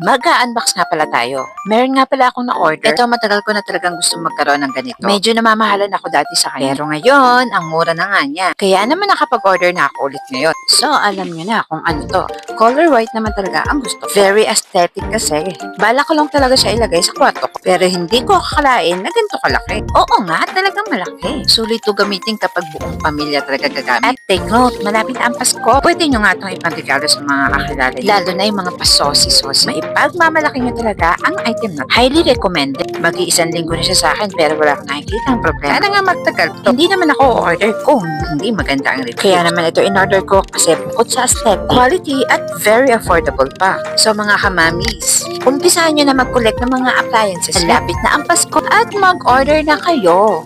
Mag-a-unbox nga pala tayo. Meron nga pala akong na-order. Ito, matagal ko na talagang gusto magkaroon ng ganito. Medyo namamahalan ako dati sa kanya. Pero ngayon, ang mura na nga niya. Kaya naman nakapag-order na ako ulit ngayon. So, alam niyo na kung ano to. Color white naman talaga ang gusto. Very aesthetic kasi. Bala ko lang talaga siya ilagay sa kwarto ko. Pero hindi ko akalain na ganito kalaki. Oo nga, talagang malaki. Sulit to gamitin kapag buong pamilya talaga gagamit. At take note, malapit na ang Pasko. Pwede nyo nga itong ipang-regalo sa mga kakilala. Lalo na yung mga pasosi-sosi. Maipagmamalaki nyo talaga ang item na highly recommended. Mag-iisang linggo na siya sa akin pero wala akong nakikita ang problema. Sana nga magtagal to. Hindi naman ako order kung hindi maganda ang review. Kaya naman ito in-order ko kasi bukod sa aesthetic, quality at very affordable pa. So mga kamamis, umpisahan nyo na mag-collect ng mga appliances. Malapit na ang Pasko at mag-order na kayo.